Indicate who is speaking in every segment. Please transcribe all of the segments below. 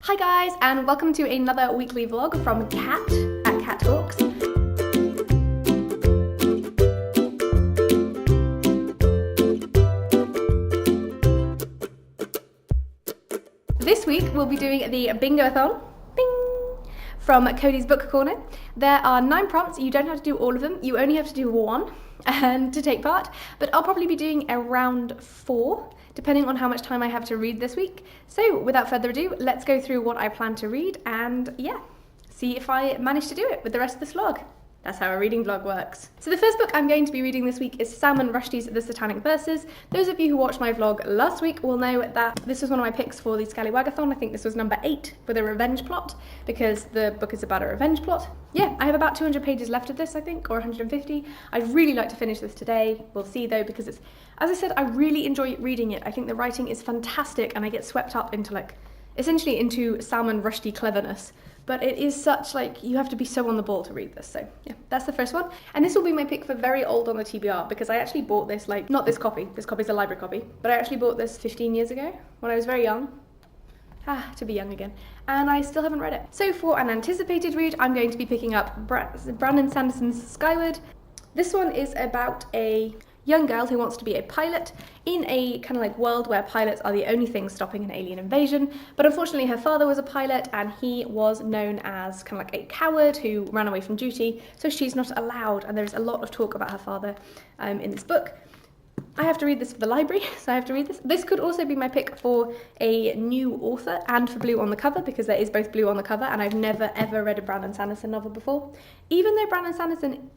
Speaker 1: Hi guys, and welcome to another weekly vlog from Kat at Kat Talks. This week we'll be doing the Bingoathon from Cody's Book Corner. There are 9 prompts. You don't have to do all of them. You only have to do one to take part, but I'll probably be doing around 4, depending on how much time I have to read this week. So without further ado, let's go through what I plan to read and see if I manage to do it with the rest of this vlog. That's how a reading vlog works. So the first book I'm going to be reading this week is Salman Rushdie's The Satanic Verses. Those of you who watched my vlog last week will know that this was one of my picks for the Scallywagathon. I think this was number 8 with a revenge plot, because the book is about a revenge plot. Yeah, I have about 200 pages left of this, I think, or 150. I'd really like to finish this today. We'll see though, because it's, as I said, I really enjoy reading it. I think the writing is fantastic and I get swept up into essentially into Salman Rushdie cleverness. But it is such, you have to be so on the ball to read this. So yeah, that's the first one. And this will be my pick for very old on the TBR, because I actually bought this, not this copy's a library copy, but I actually bought this 15 years ago when I was very young. To be young again. And I still haven't read it. So for an anticipated read, I'm going to be picking up Brandon Sanderson's Skyward. This one is about a young girl who wants to be a pilot in a kind of world where pilots are the only thing stopping an alien invasion. But unfortunately her father was a pilot and he was known as kind of a coward who ran away from duty, so she's not allowed, and there's a lot of talk about her father in this book. I have to read this for the library, so I have to read this. This could also be my pick for a new author and for blue on the cover, because there is both blue on the cover, and I've never ever read a Brandon Sanderson novel before. Even though Brandon Sanderson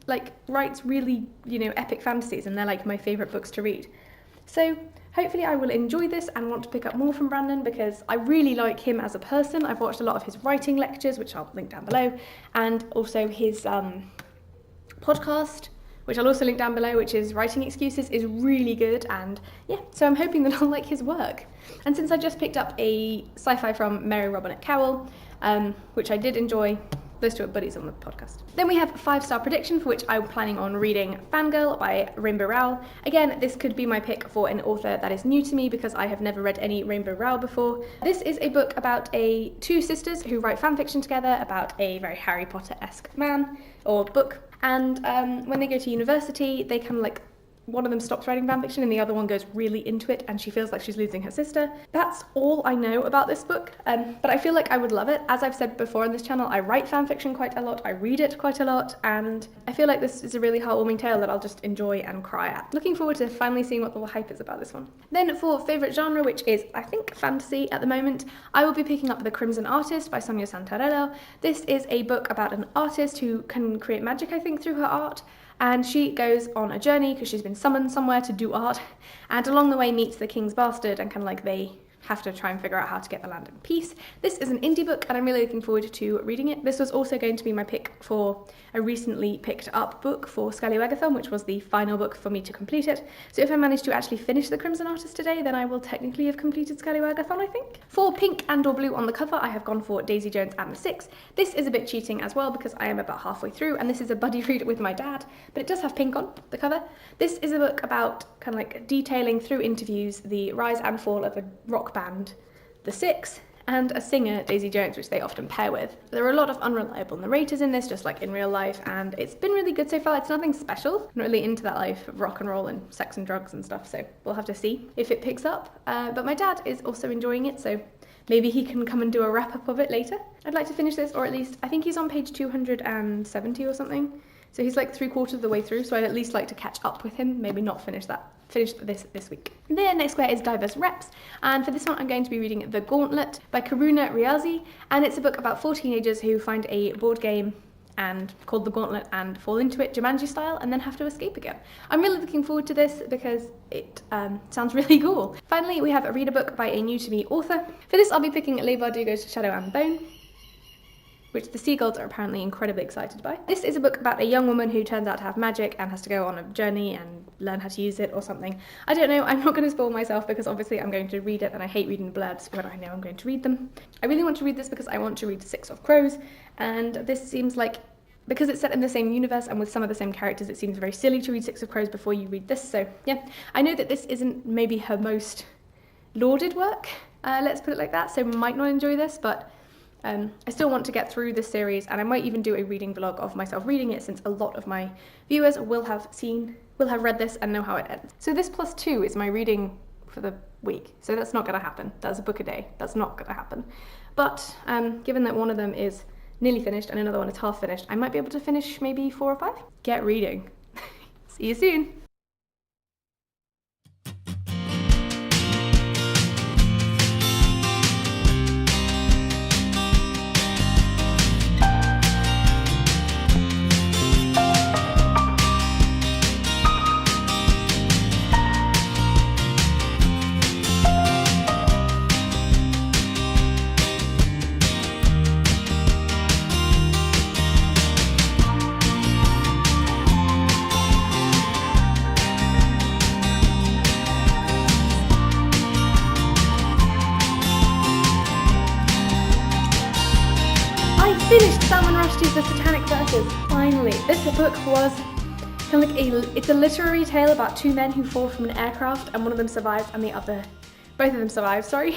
Speaker 1: writes really, epic fantasies, and they're my favourite books to read. So hopefully I will enjoy this and want to pick up more from Brandon, because I really like him as a person. I've watched a lot of his writing lectures, which I'll link down below, and also his podcast, which I'll also link down below, which is Writing Excuses, is really good, and yeah, so I'm hoping that I'll like his work. And since I just picked up a sci-fi from Mary Robinette Kowal, which I did enjoy, those two are buddies on the podcast. Then we have 5-star prediction, for which I'm planning on reading Fangirl by Rainbow Rowell. Again, this could be my pick for an author that is new to me, because I have never read any Rainbow Rowell before. This is a book about two sisters who write fanfiction together about a very Harry Potter-esque man, or book. And when they go to university, they kind of one of them stops writing fanfiction and the other one goes really into it, and she feels like she's losing her sister. That's all I know about this book, but I feel like I would love it. As I've said before on this channel, I write fanfiction quite a lot, I read it quite a lot, and I feel like this is a really heartwarming tale that I'll just enjoy and cry at. Looking forward to finally seeing what the hype is about this one. Then for favourite genre, which is, I think, fantasy at the moment, I will be picking up The Crimson Artist by Sonia Santarello. This is a book about an artist who can create magic, I think, through her art. And she goes on a journey because she's been summoned somewhere to do art, and along the way meets the king's bastard, and they have to try and figure out how to get the land in peace. This is an indie book and I'm really looking forward to reading it. This was also going to be my pick for a recently picked up book for Scallywagathon, which was the final book for me to complete it. So if I manage to actually finish The Crimson Artist today, then I will technically have completed Scallywagathon, I think. For pink and or blue on the cover, I have gone for Daisy Jones and the Six. This is a bit cheating as well, because I am about halfway through, and this is a buddy read with my dad, but it does have pink on the cover. This is a book about detailing through interviews the rise and fall of a rock band, the Six, and a singer, Daisy Jones, which they often pair with. There are a lot of unreliable narrators in this, just like in real life, and it's been really good so far. It's nothing special. I'm not really into that life of rock and roll and sex and drugs and stuff, so we'll have to see if it picks up. But my dad is also enjoying it, so maybe he can come and do a wrap-up of it later. I'd like to finish this, or at least, I think he's on page 270 or something. So he's 3/4 of the way through, so I'd at least like to catch up with him, maybe not finish this week. The next square is Diverse Reps, and for this one I'm going to be reading The Gauntlet by Karuna Riazi, and it's a book about 4 teenagers who find a board game and called The Gauntlet and fall into it Jumanji style and then have to escape again. I'm really looking forward to this because it sounds really cool. Finally, we have a reader book by a new to me author. For this I'll be picking Leigh Bardugo's Shadow and Bone, which the seagulls are apparently incredibly excited by. This is a book about a young woman who turns out to have magic and has to go on a journey and learn how to use it or something. I don't know, I'm not going to spoil myself because obviously I'm going to read it and I hate reading blurbs when I know I'm going to read them. I really want to read this because I want to read Six of Crows, and this seems because it's set in the same universe and with some of the same characters, it seems very silly to read Six of Crows before you read this, so yeah. I know that this isn't maybe her most lauded work, let's put it like that, so might not enjoy this, but I still want to get through this series, and I might even do a reading vlog of myself reading it, since a lot of my viewers will have read this and know how it ends. So this +2 is my reading for the week, so that's not going to happen. That's a book a day. That's not going to happen. But given that one of them is nearly finished and another one is half finished, I might be able to finish maybe 4 or 5. Get reading. See you soon. Finished Salman Rushdie's The Satanic Verses, finally. This book was kind of like it's a literary tale about 2 men who fall from an aircraft, and one of them survives and both of them survive, sorry.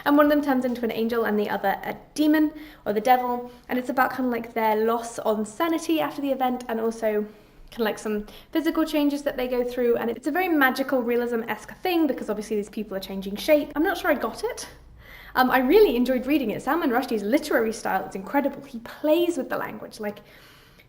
Speaker 1: And one of them turns into an angel and the other a demon, or the devil, and it's about kind of like their loss on sanity after the event, and also kind of like some physical changes that they go through, and it's a very magical realism-esque thing because obviously these people are changing shape. I'm not sure I got it. I really enjoyed reading it. Salman Rushdie's literary style is incredible. He plays with the language like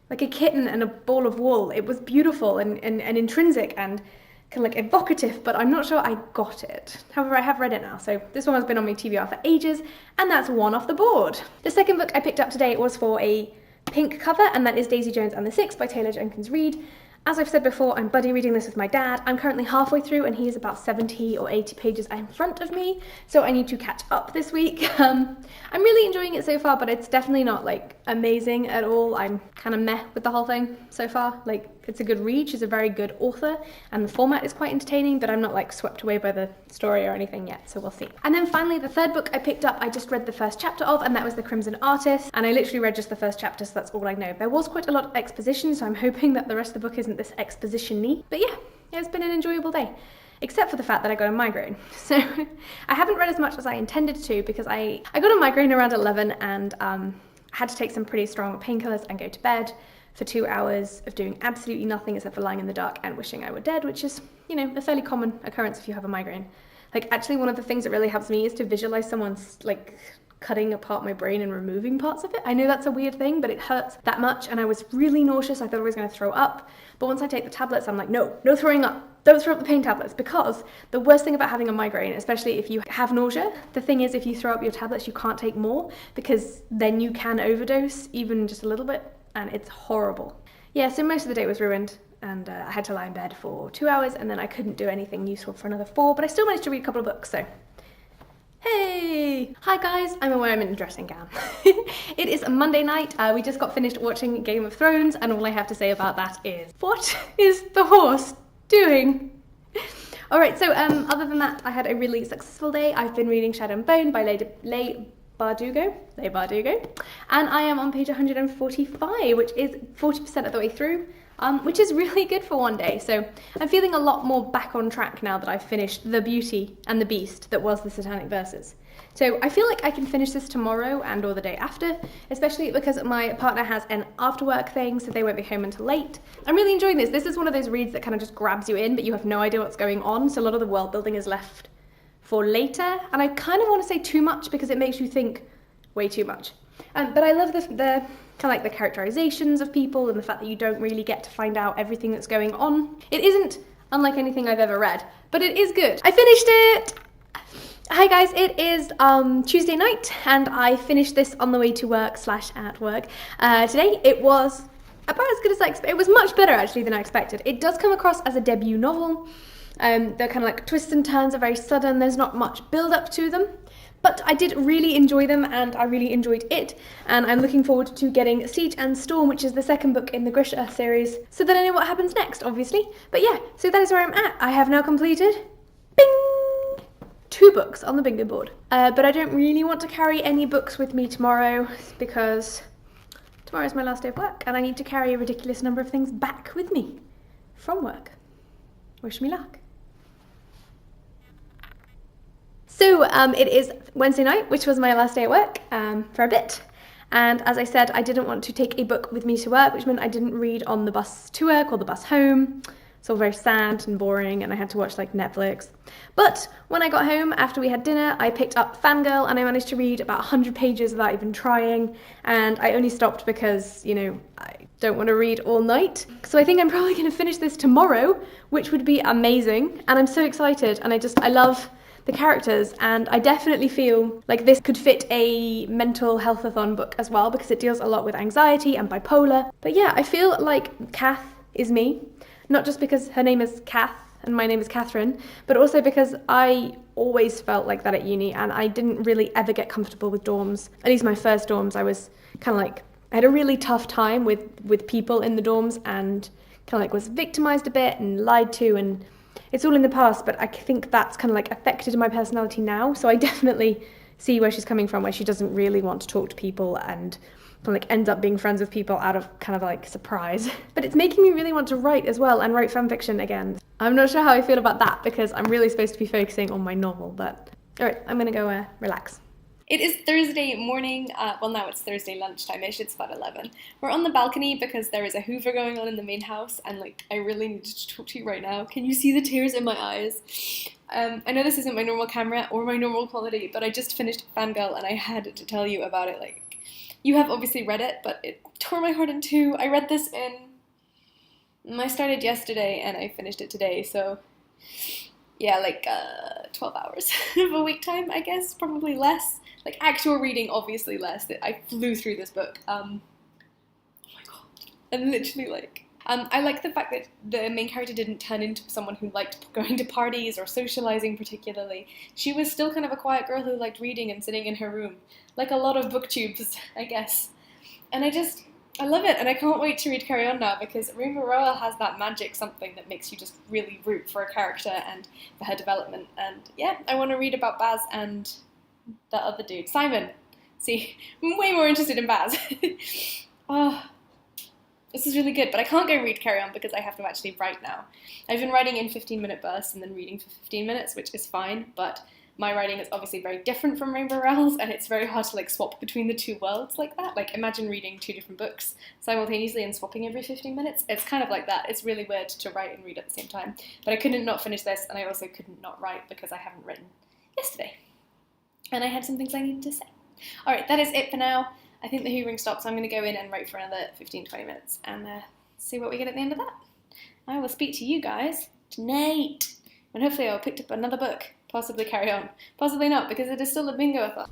Speaker 1: a kitten and a ball of wool. It was beautiful and intrinsic and kind of like evocative, but I'm not sure I got it. However, I have read it now, so this one has been on my TBR for ages, and that's 1 off the board. The second book I picked up today was for a pink cover, and that is Daisy Jones and the Six by Taylor Jenkins Reid. As I've said before, I'm buddy reading this with my dad. I'm currently halfway through and he is about 70 or 80 pages in front of me, so I need to catch up this week. I'm really enjoying it so far, but it's definitely not like amazing at all. I'm kind of meh with the whole thing so far. Like, it's a good read, she's a very good author, and the format is quite entertaining, but I'm not like swept away by the story or anything yet, so we'll see. And then finally, the third book I picked up, I just read the first chapter of, and that was The Crimson Artist, and I literally read just the first chapter, so that's all I know. There was quite a lot of exposition, so I'm hoping that the rest of the book isn't this exposition-y, but yeah, it's been an enjoyable day. Except for the fact that I got a migraine. So I haven't read as much as I intended to because I got a migraine around 11 and had to take some pretty strong painkillers and go to bed for 2 hours of doing absolutely nothing except for lying in the dark and wishing I were dead, which is, you know, a fairly common occurrence if you have a migraine. Like, actually one of the things that really helps me is to visualize someone's like cutting apart my brain and removing parts of it. I know that's a weird thing, but it hurts that much, and I was really nauseous. I thought I was going to throw up, but once I take the tablets, I'm like, no throwing up. Don't throw up the pain tablets, because the worst thing about having a migraine, especially if you have nausea, the thing is if you throw up your tablets, you can't take more, because then you can overdose even just a little bit, and it's horrible. Yeah, so most of the day was ruined, and I had to lie in bed for 2 hours, and then I couldn't do anything useful for another 4, but I still managed to read a couple of books, so hey! Hi guys, I'm aware I'm in a dressing gown. It is a Monday night, we just got finished watching Game of Thrones, and all I have to say about that is, what is the horse doing? Alright, so other than that, I had a really successful day. I've been reading Shadow and Bone by Leigh Bardugo, and I am on page 145, which is 40% of the way through. Which is really good for one day, so I'm feeling a lot more back on track now that I've finished The Beauty and the Beast that was the Satanic Verses. So I feel like I can finish this tomorrow and or the day after, especially because my partner has an after work thing, so they won't be home until late. I'm really enjoying this. This is one of those reads that kind of just grabs you in, but you have no idea what's going on, so a lot of the world building is left for later, and I kind of want to say too much because it makes you think way too much. But I love the kind of like the characterizations of people and the fact that you don't really get to find out everything that's going on. It isn't unlike anything I've ever read, but it is good. I finished it! Hi guys, it is Tuesday night, and I finished this on the way to work / at work. Today it was about as good as I expected. It was much better actually than I expected. It does come across as a debut novel. The kind of like twists and turns are very sudden. There's not much build up to them. But I did really enjoy them, and I really enjoyed it, and I'm looking forward to getting Siege and Storm, which is the second book in the Grisha series, so that I know what happens next, obviously. But yeah, so that is where I'm at. I have now completed, bing, 2 books on the bingo board. But I don't really want to carry any books with me tomorrow, because tomorrow is my last day of work, and I need to carry a ridiculous number of things back with me from work. Wish me luck. So it is Wednesday night, which was my last day at work for a bit. And as I said, I didn't want to take a book with me to work, which meant I didn't read on the bus to work or the bus home. It's all very sad and boring, and I had to watch like Netflix. But when I got home after we had dinner, I picked up Fangirl and I managed to read about 100 pages without even trying. And I only stopped because, you know, I don't want to read all night. So I think I'm probably going to finish this tomorrow, which would be amazing. And I'm so excited, and I love the characters, and I definitely feel like this could fit a mental health-a-thon book as well, because it deals a lot with anxiety and bipolar. But yeah, I feel like Kath is me, not just because her name is Kath and my name is Catherine, but also because I always felt like that at uni, and I didn't really ever get comfortable with dorms. At least my first dorms, I was kind of like, I had a really tough time with people in the dorms, and kind of like was victimized a bit and lied to, and it's all in the past, but I think that's kind of like affected my personality now. So I definitely see where she's coming from, where she doesn't really want to talk to people and kind of like ends up being friends with people out of kind of like surprise. But it's making me really want to write as well, and write fan fiction again. I'm not sure how I feel about that, because I'm really supposed to be focusing on my novel, but all right, I'm gonna go relax. It is Thursday morning, well now it's Thursday lunchtime-ish, it's about 11. We're on the balcony because there is a hoover going on in the main house, and like, I really need to talk to you right now. Can you see the tears in my eyes? I know this isn't my normal camera or my normal quality, but I just finished Fangirl and I had to tell you about it. Like, you have obviously read it, but it tore my heart in two. I read this I started yesterday and I finished it today, so yeah, like 12 hours of a week time, I guess, probably less. Like, actual reading, obviously less. I flew through this book. Oh my god. And literally, like, I like the fact that the main character didn't turn into someone who liked going to parties or socializing particularly. She was still kind of a quiet girl who liked reading and sitting in her room. Like a lot of booktubes, I guess. And I love it, and I can't wait to read Carry On now, because Rainbow Rowell has that magic something that makes you just really root for a character and for her development. And yeah, I want to read about Baz and that other dude, Simon. See, I'm way more interested in Baz. Oh, this is really good, but I can't go read Carry On because I have to actually write now. I've been writing in 15-minute bursts and then reading for 15 minutes, which is fine, but my writing is obviously very different from Rainbow Rowell's, and it's very hard to like swap between the two worlds like that. Like, imagine reading two different books simultaneously and swapping every 15 minutes. It's kind of like that. It's really weird to write and read at the same time. But I couldn't not finish this, and I also couldn't not write because I haven't written yesterday. And I had some things I needed to say. Alright, that is it for now. I think the hoovering stopped, so I'm going to go in and write for another 15-20 minutes and see what we get at the end of that. I will speak to you guys tonight, and hopefully I'll pick up another book. Possibly Carry On. Possibly not, because it is still a Bingoathon.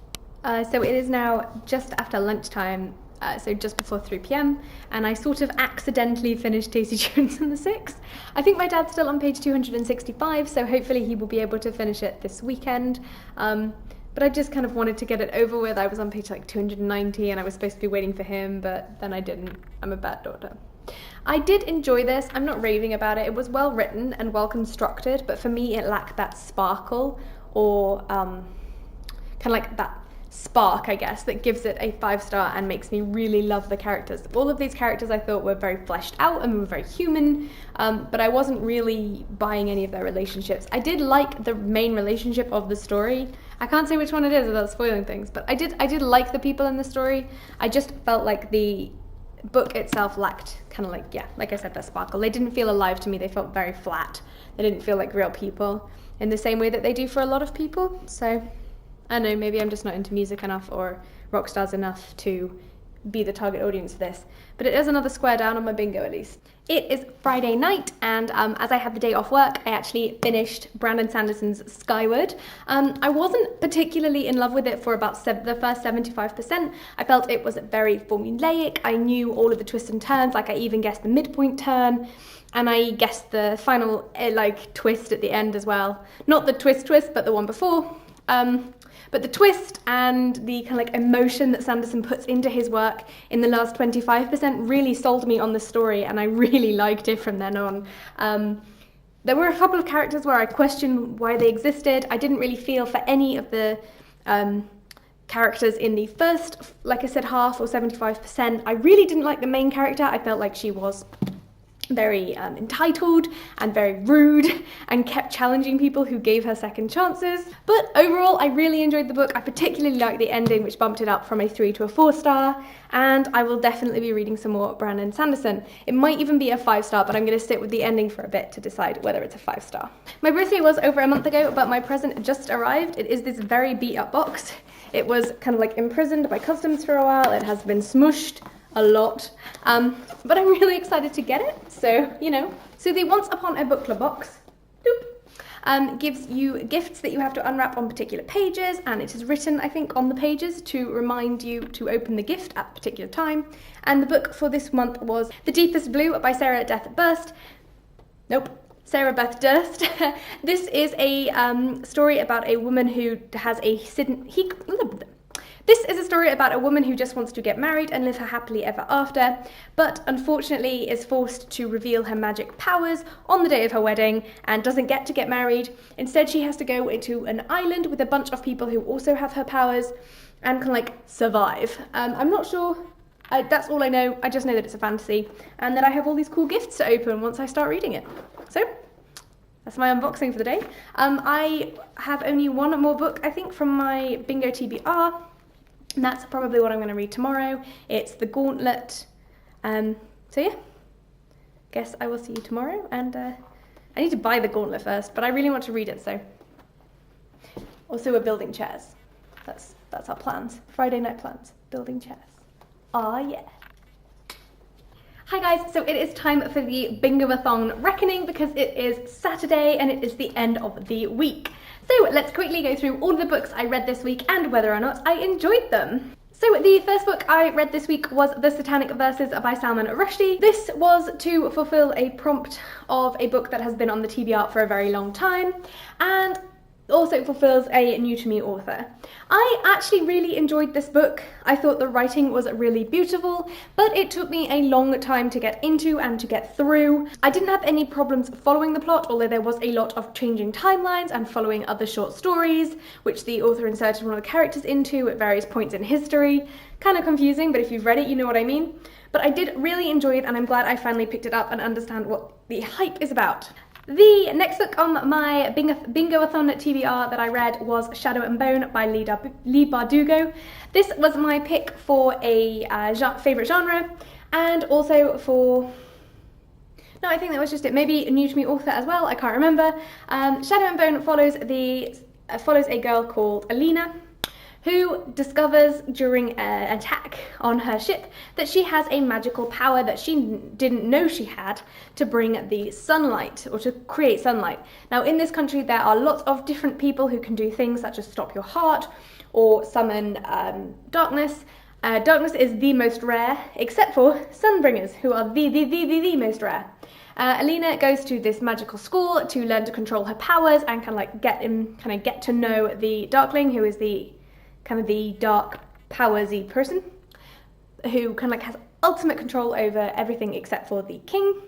Speaker 1: So it is now just after lunchtime, so just before 3 p.m, and I sort of accidentally finished Stacey Jones and the Six. I think my dad's still on page 265, so hopefully he will be able to finish it this weekend. But I just kind of wanted to get it over with. I was on page like 290 and I was supposed to be waiting for him, but then I didn't. I'm a bad daughter. I did enjoy this. I'm not raving about it. It was well written and well constructed, but for me it lacked that sparkle, or kind of like that spark, I guess, that gives it a 5-star and makes me really love the characters. All of these characters I thought were very fleshed out and were very human, but I wasn't really buying any of their relationships. I did like the main relationship of the story. I can't say which one it is without spoiling things, but I did like the people in the story. I just felt like the book itself lacked kind of like, yeah, like I said, that sparkle. They didn't feel alive to me. They felt very flat. They didn't feel like real people in the same way that they do for a lot of people. So I don't know, maybe I'm just not into music enough or rock stars enough to be the target audience for this, but it is another square down on my bingo at least. It is Friday night, and as I had the day off work, I actually finished Brandon Sanderson's Skyward. I wasn't particularly in love with it for about the first 75%. I felt it was very formulaic. I knew all of the twists and turns, like I even guessed the midpoint turn, and I guessed the final like twist at the end as well. Not the twist, but the one before. But the twist and the kind of like emotion that Sanderson puts into his work in the last 25% really sold me on the story, and I really liked it from then on. There were a couple of characters where I questioned why they existed. I didn't really feel for any of the characters in the first, like I said, half or 75%. I really didn't like the main character. I felt like she was very entitled and very rude and kept challenging people who gave her second chances. But overall, I really enjoyed the book. I particularly liked the ending, which bumped it up from a 3 to a 4-star, and I will definitely be reading some more Brandon Sanderson. It might even be a 5-star, but I'm going to sit with the ending for a bit to decide whether it's a 5-star. My birthday was over a month ago, but my present just arrived. It is this very beat up box. It was kind of like imprisoned by customs for a while. It has been smushed a lot, but I'm really excited to get it, so, you know. So the Once Upon a Book Club box, gives you gifts that you have to unwrap on particular pages, and it is written, I think, on the pages to remind you to open the gift at a particular time. And the book for this month was The Deepest Blue by Sarah Beth Durst. This is a story about a woman who has This is a story about a woman who just wants to get married and live her happily ever after, but unfortunately is forced to reveal her magic powers on the day of her wedding and doesn't get to get married. Instead, she has to go into an island with a bunch of people who also have her powers and can, like, survive. I'm not sure. That's all I know. I just know that it's a fantasy and that I have all these cool gifts to open once I start reading it. So that's my unboxing for the day. I have only one more book, I think, from my Bingo TBR. And that's probably what I'm going to read tomorrow. It's The Gauntlet. So yeah, guess I will see you tomorrow. And I need to buy The Gauntlet first, but I really want to read it, so. Also, we're building chairs. That's our plans. Friday night plans. Building chairs. Ah, yeah. Hi guys, so it is time for the Bingoathon Reckoning because it is Saturday and it is the end of the week. So let's quickly go through all of the books I read this week and whether or not I enjoyed them. So the first book I read this week was The Satanic Verses by Salman Rushdie. This was to fulfill a prompt of a book that has been on the TBR for a very long time, and also fulfills a new to me author. I actually really enjoyed this book. I thought the writing was really beautiful, but it took me a long time to get into and to get through. I didn't have any problems following the plot, although there was a lot of changing timelines and following other short stories, which the author inserted one of the characters into at various points in history. Kind of confusing, but if you've read it, you know what I mean. But I did really enjoy it, and I'm glad I finally picked it up and understand what the hype is about. The next book on my Bingoathon TBR that I read was Shadow and Bone by Leigh Bardugo. This was my pick for a favourite genre, and also for... No, I think that was just it. Maybe a new to me author as well, I can't remember. Shadow and Bone follows a girl called Alina, who discovers during an attack on her ship that she has a magical power that she didn't know she had to bring the sunlight, or to create sunlight. Now, in this country, there are lots of different people who can do things such as stop your heart or summon darkness. Darkness is the most rare, except for Sunbringers, who are the most rare. Alina goes to this magical school to learn to control her powers and get to know the Darkling, who is the dark powersy person who has ultimate control over everything except for the king,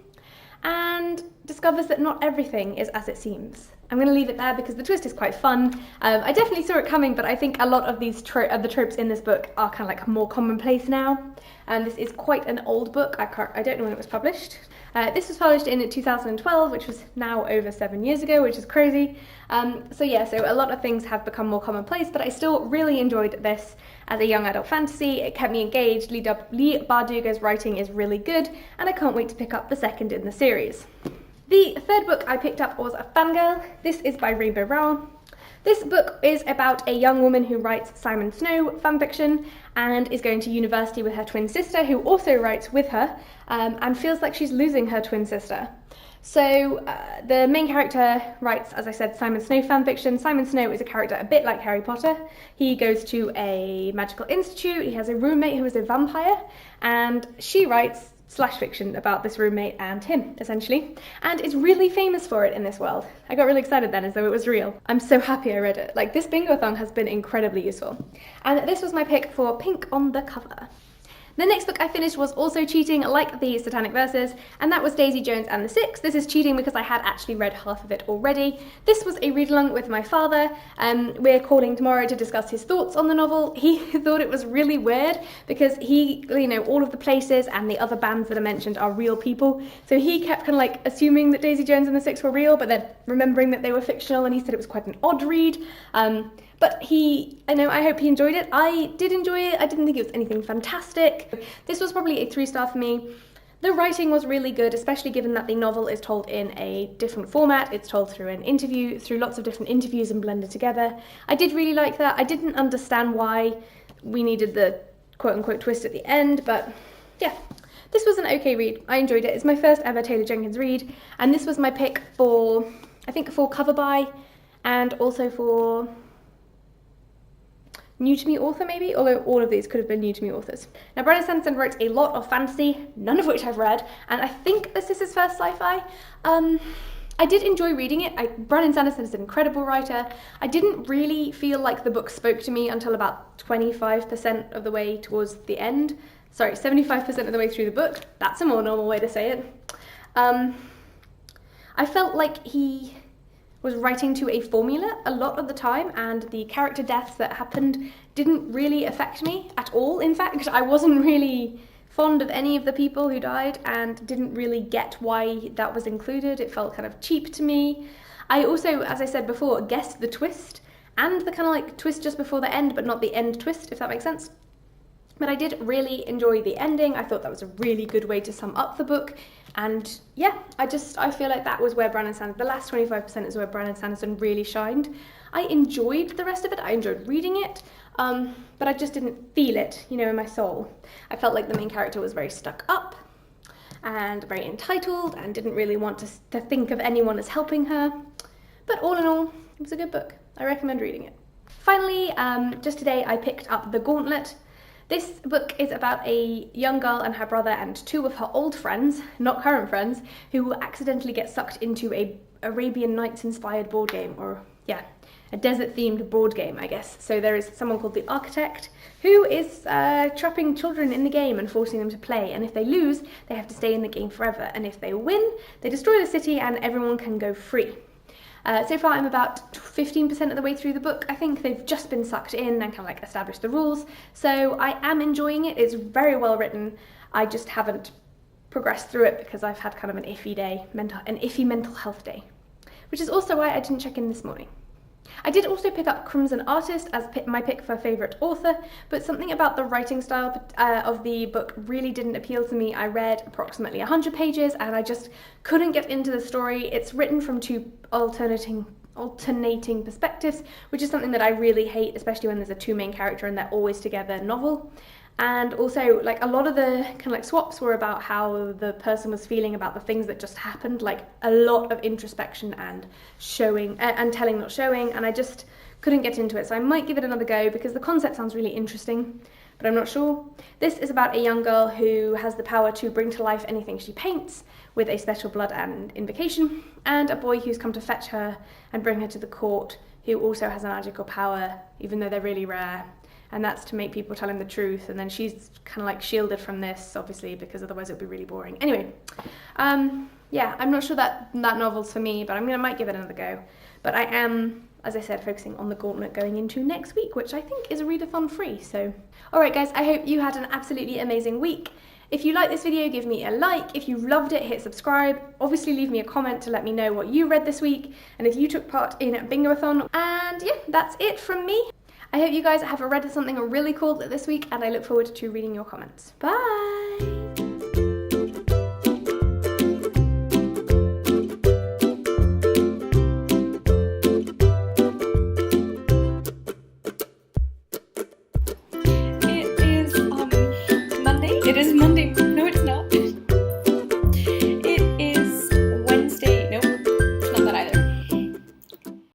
Speaker 1: and discovers that not everything is as it seems. I'm going to leave it there because the twist is quite fun. I definitely saw it coming, but I think a lot of these the tropes in this book are more commonplace now. This is quite an old book. I don't know when it was published. This was published in 2012, which was now over 7 years ago, which is crazy. So a lot of things have become more commonplace, but I still really enjoyed this as a young adult fantasy. It kept me engaged. Leigh Bardugo's writing is really good, and I can't wait to pick up the second in the series. The third book I picked up was Fangirl. This is by Rainbow Rowell. This book is about a young woman who writes Simon Snow fanfiction and is going to university with her twin sister, who also writes with her, and feels like she's losing her twin sister. So the main character writes, as I said, Simon Snow fanfiction. Simon Snow is a character a bit like Harry Potter. He goes to a magical institute, he has a roommate who is a vampire, and she writes slash fiction about this roommate and him, essentially, and is really famous for it in this world. I got really excited then, as though it was real. I'm so happy I read it. This Bingoathon has been incredibly useful. And this was my pick for Pink on the Cover. The next book I finished was also cheating, like the Satanic Verses, and that was Daisy Jones and the Six. This is cheating because I had actually read half of it already. This was a read-along with my father. We're calling tomorrow to discuss his thoughts on the novel. He thought it was really weird because he, all of the places and the other bands that are mentioned are real people. So he kept kind of like assuming that Daisy Jones and the Six were real, but then remembering that they were fictional, and he said it was quite an odd read. But I hope he enjoyed it. I did enjoy it. I didn't think it was anything fantastic. This was probably a 3-star for me. The writing was really good, especially given that the novel is told in a different format. It's told through lots of different interviews and blended together. I did really like that. I didn't understand why we needed the quote-unquote twist at the end, but yeah. This was an okay read. I enjoyed it. It's my first ever Taylor Jenkins read, and this was my pick for cover by, and also for new to me author maybe, although all of these could have been new to me authors. Now, Brandon Sanderson wrote a lot of fantasy, none of which I've read, and I think this is his first sci-fi. I did enjoy reading it. Brandon Sanderson is an incredible writer. I didn't really feel like the book spoke to me until about 25% of the way towards the end. Sorry, 75% of the way through the book. That's a more normal way to say it. I felt like he was writing to a formula a lot of the time, and the character deaths that happened didn't really affect me at all. In fact, I wasn't really fond of any of the people who died and didn't really get why that was included. It felt kind of cheap to me. I also, as I said before, guessed the twist and the kind of like twist just before the end, but not the end twist, if that makes sense. But I did really enjoy the ending. I thought that was a really good way to sum up the book. And yeah, I feel like that was where Brandon Sanderson, the last 25% is where Brandon Sanderson really shined. I enjoyed the rest of it. I enjoyed reading it, but I just didn't feel it, in my soul. I felt like the main character was very stuck up and very entitled and didn't really want to think of anyone as helping her. But all in all, it was a good book. I recommend reading it. Finally, just today I picked up The Gauntlet. This book is about a young girl and her brother and 2 of her old friends, not current friends, who will accidentally get sucked into a Arabian Nights inspired board game, or yeah, a desert themed board game, I guess. So there is someone called the Architect who is trapping children in the game and forcing them to play, and if they lose, they have to stay in the game forever, and if they win, they destroy the city and everyone can go free. So far I'm about 15% of the way through the book. I think they've just been sucked in and kind of like established the rules. So I am enjoying it. It's very well written. I just haven't progressed through it because I've had kind of an iffy mental health day, which is also why I didn't check in this morning. I did also pick up Crimson Artist as my pick for favourite author, but something about the writing style of the book really didn't appeal to me. I read approximately 100 pages and I just couldn't get into the story. It's written from 2 alternating perspectives, which is something that I really hate, especially when there's a 2 main character and they're always together novel. And also, like, a lot of the kind of like swaps were about how the person was feeling about the things that just happened, like a lot of introspection and showing and telling, not showing, and I just couldn't get into it. So I might give it another go because the concept sounds really interesting, but I'm not sure. This is about a young girl who has the power to bring to life anything she paints with a special blood and invocation, and a boy who's come to fetch her and bring her to the court who also has a magical power, even though they're really rare. And that's to make people tell him the truth, and then she's kind of like shielded from this, obviously, because otherwise it would be really boring. Anyway, yeah, I'm not sure that novel's for me, but I might give it another go. But I am, as I said, focusing on The Gauntlet going into next week, which I think is a readathon free. So, alright guys, I hope you had an absolutely amazing week. If you like this video, give me a like. If you loved it, hit subscribe. Obviously leave me a comment to let me know what you read this week, and if you took part in Bingoathon. And yeah, that's it from me. I hope you guys have read something really cool this week, and I look forward to reading your comments. Bye! It is Monday.